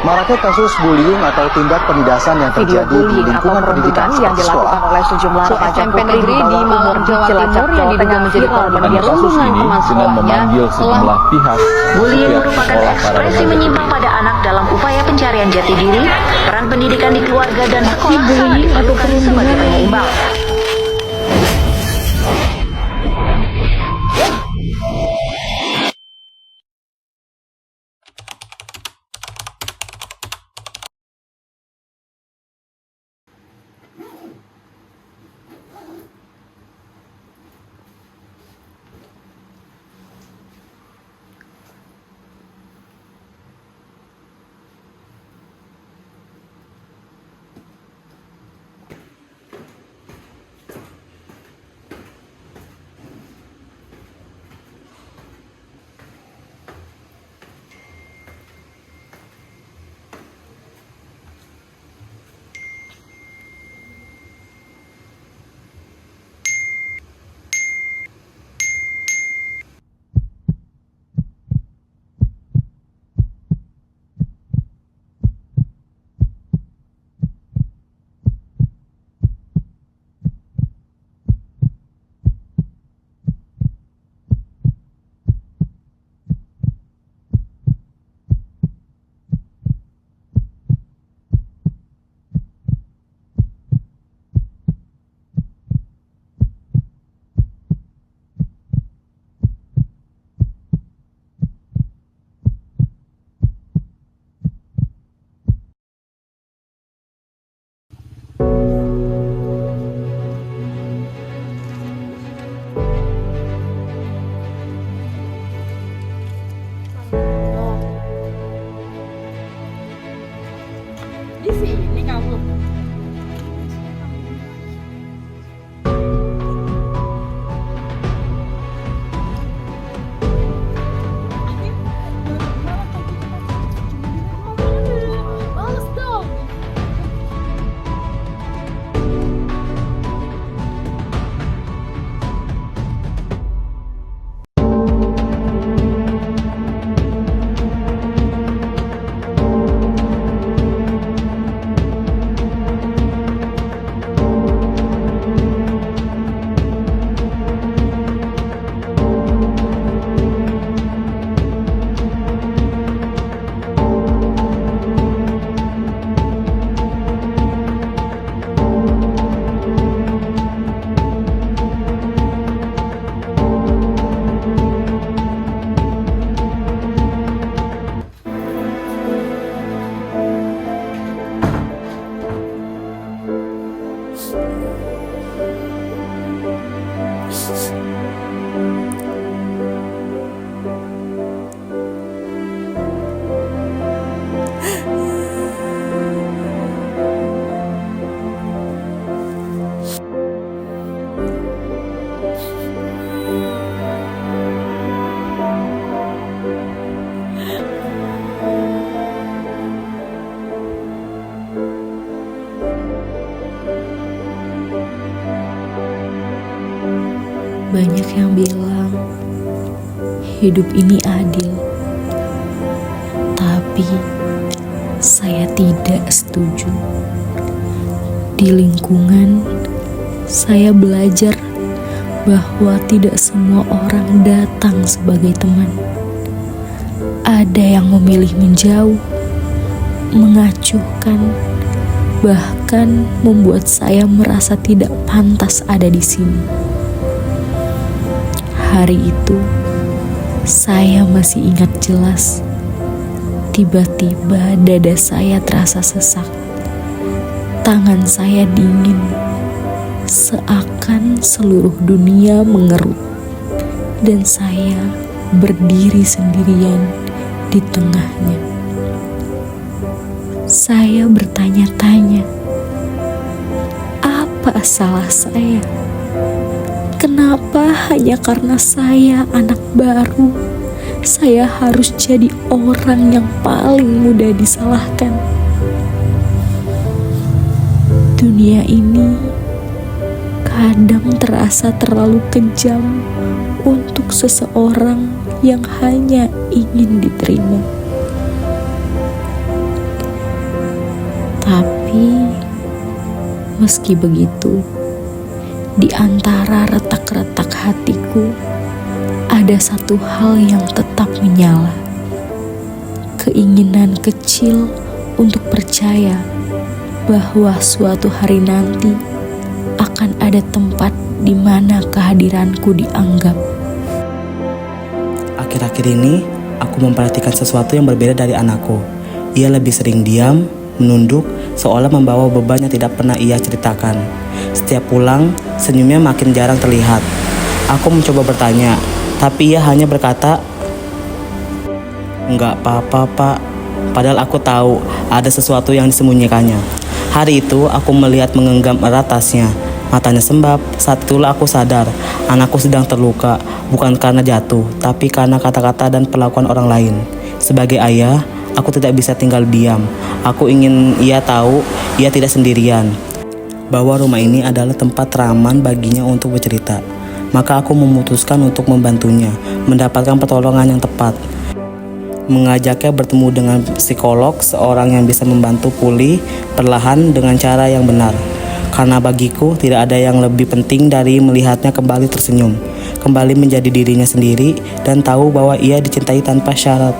Maraknya kasus bullying atau tindak penindasan yang terjadi di lingkungan pendidikan yang dilakukan oleh sejumlah remaja SMP putri negeri di Malang, Jawa Timur yang diduga menjadi korban kasus ini dengan memanggil sejumlah pihak. Bullying merupakan ekspresi menyimpang pada anak dalam upaya pencarian jati diri, peran pendidikan di keluarga dan sekolah sangat diperlukan sebagai penyeimbang. Di sini kamu. Males dong. Banyak yang bilang hidup ini adil, tapi saya tidak setuju. Di lingkungan, saya belajar bahwa tidak semua orang datang sebagai teman. Ada yang memilih menjauh, mengacuhkan, bahkan membuat saya merasa tidak pantas ada di sini. Hari itu, saya masih ingat jelas. Tiba-tiba dada saya terasa sesak. Tangan saya dingin, seakan seluruh dunia mengerut. Dan saya berdiri sendirian di tengahnya. Saya bertanya-tanya, apa salah saya? Kenapa hanya karena saya anak baru, saya harus jadi orang yang paling mudah disalahkan? Dunia ini kadang terasa terlalu kejam untuk seseorang yang hanya ingin diterima. Tapi meski begitu, di antara retak-retak hatiku ada satu hal yang tetap menyala. Keinginan kecil untuk percaya bahwa suatu hari nanti akan ada tempat di mana kehadiranku dianggap. Akhir-akhir ini, aku memperhatikan sesuatu yang berbeda dari anakku. Ia lebih sering diam, menunduk, seolah membawa beban yang tidak pernah ia ceritakan. Setiap pulang, senyumnya makin jarang terlihat. Aku mencoba bertanya, tapi ia hanya berkata, "Enggak apa-apa, Pak." Padahal aku tahu ada sesuatu yang disembunyikannya. Hari itu, aku melihat mengenggam erat tasnya. Matanya sembab. Saat itulah aku sadar, anakku sedang terluka, bukan karena jatuh, tapi karena kata-kata dan perlakuan orang lain. Sebagai ayah, aku tidak bisa tinggal diam. Aku ingin ia tahu, ia tidak sendirian. Bahwa rumah ini adalah tempat teraman baginya untuk bercerita. Maka aku memutuskan untuk membantunya, mendapatkan pertolongan yang tepat. Mengajaknya bertemu dengan psikolog, seorang yang bisa membantu pulih perlahan dengan cara yang benar. Karena bagiku tidak ada yang lebih penting dari melihatnya kembali tersenyum, kembali menjadi dirinya sendiri, dan tahu bahwa ia dicintai tanpa syarat.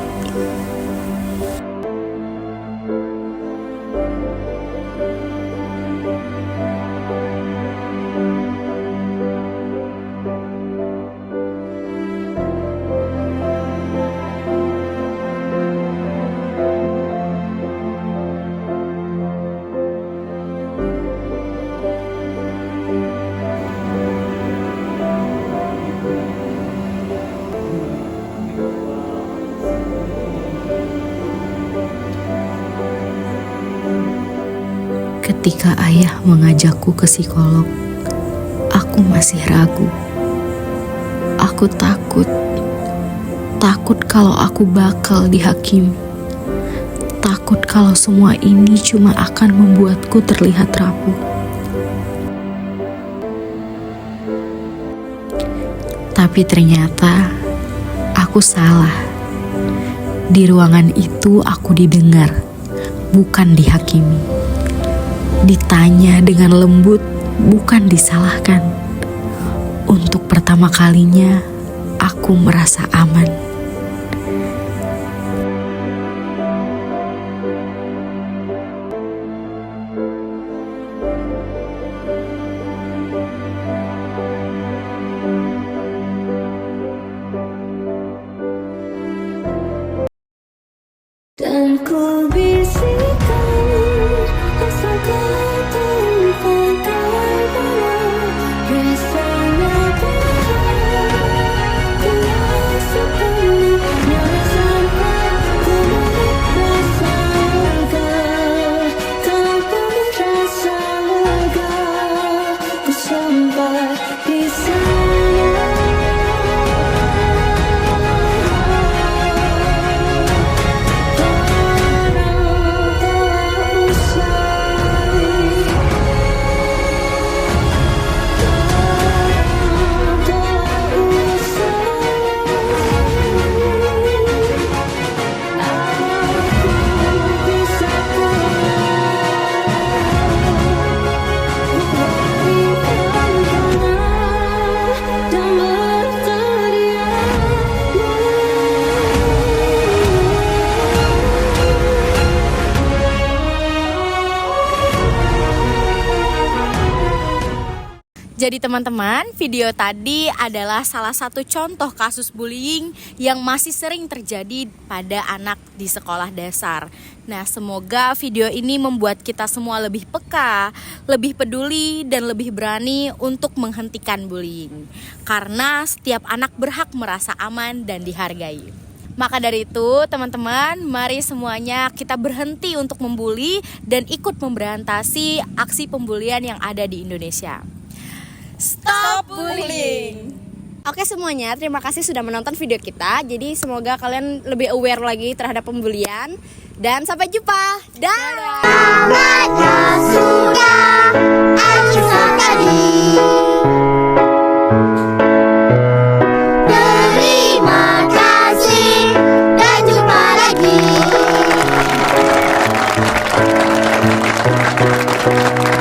Ketika ayah mengajakku ke psikolog, aku masih ragu. Aku takut kalau aku bakal dihakimi. Takut kalau semua ini cuma akan membuatku terlihat rapuh. Tapi ternyata aku salah. Di ruangan itu aku didengar, bukan dihakimi. Ditanya dengan lembut, bukan disalahkan. Untuk pertama kalinya, aku merasa aman. Dan ku bisikan rasa kata pakai malam, rasanya berat, ku rasa penuhnya sampai ku merasa lega. Kau pun merasa lega, ku sampai di sana. Jadi teman-teman, video tadi adalah salah satu contoh kasus bullying yang masih sering terjadi pada anak di sekolah dasar. Nah, semoga video ini membuat kita semua lebih peka, lebih peduli, dan lebih berani untuk menghentikan bullying. Karena setiap anak berhak merasa aman dan dihargai. Maka dari itu, teman-teman, mari semuanya kita berhenti untuk membuli dan ikut memberantasi aksi pembulian yang ada di Indonesia. Stop bullying. Oke semuanya, terima kasih sudah menonton video kita. Jadi semoga kalian lebih aware lagi terhadap pembulian. Dan sampai jumpa. Dadah. Tamatnya sudah acuh tadi. Terima kasih dan jumpa lagi. kasih.